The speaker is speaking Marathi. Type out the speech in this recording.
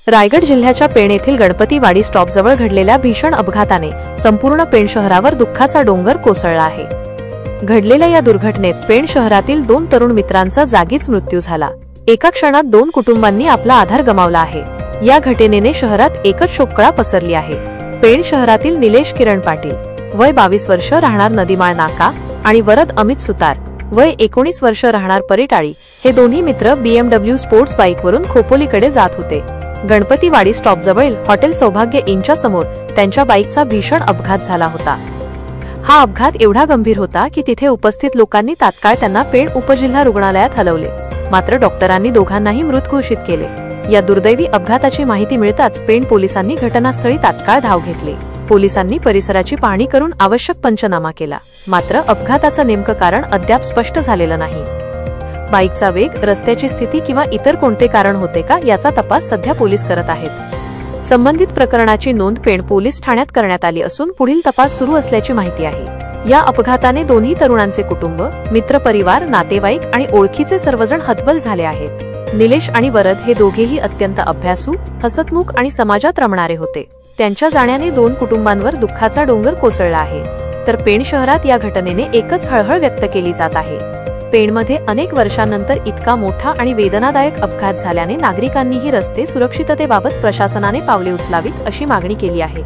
रायगड जिल्ह्याच्या पेण येथील गणपतीवाडी स्टॉपजवळ घडलेल्या भीषण अपघाताने संपूर्ण पेण शहरावर दुःखाचा डोंगर कोसळला आहे। घडलेल्या या दुर्घटनेत पेण शहरातील 2 तरुण मित्रांचा जागीच मृत्यू झाला। एका क्षणात 2 कुटुंबांनी आपला आधार गमावला आहे। या घटनेने शहरात एकच शोककळा पसरली आहे। पेण शहरातील निलेश किरण पाटील वय 22 वर्ष राहणार नदीमाळ नाका आणि वरद अमित सुतार वय 19 वर्ष राहणार परिटाळी हे दोन्ही मित्र BMW स्पोर्ट्स बाईकवरून खोपोलीकडे जात होते। गणपतीवाडी स्टॉपजवळील हॉटेल सौभाग्य इनच्या समोर त्यांच्या बाईकचा भीषण अपघात झाला होता। हा अपघात एवढा गंभीर होता की तिथे उपस्थित लोकांनी तात्काळ त्यांना पेण उपजिल्हा रुग्णालयात हलवले, मात्र डॉक्टरांनी दोघांनाही मृत घोषित केले। या दुर्दैवी अपघाताची माहिती मिळताच पेण पोलिसांनी घटनास्थळी तात्काळ धाव घेतली। पोलिसांनी परिसराची पाहणी करून आवश्यक पंचनामा केला, मात्र अपघाताचं नेमकं कारण अद्याप स्पष्ट झालेलं नाही। बाईकचा वेग, रस्त्याची स्थिती किंवा इतर कोणते कारण होते का याचा तपास सध्या पोलीस करत आहेत। संबंधित प्रकरणाची नोंद पेण पोलीस ठाण्यात करण्यात आली असून पुढील तपास सुरू असल्याची माहिती आहे। या अपघाताने दोन्ही तरुणांचे कुटुंब, मित्रपरिवार, नातेवाईक आणि ओळखीचे सर्वजण हतबल झाले आहेत। निलेश आणि वरद हे दोघेही अत्यंत अभ्यासू, हसतमुख आणि समाजात रमणारे होते। त्यांच्या जाण्याने 2 कुटुंबांवर दुःखाचा डोंगर कोसळला आहे। तर पेण शहरात या घटनेने एकच हळहळ व्यक्त केली जात आहे। पेणमध्ये अनेक वर्षांनंतर इतका मोठा आणि वेदनादायक अपघात झाल्याने नागरिकांनीही रस्ते सुरक्षिततेबाबत प्रशासनाने पावले उचलावीत अशी मागणी केली आहे।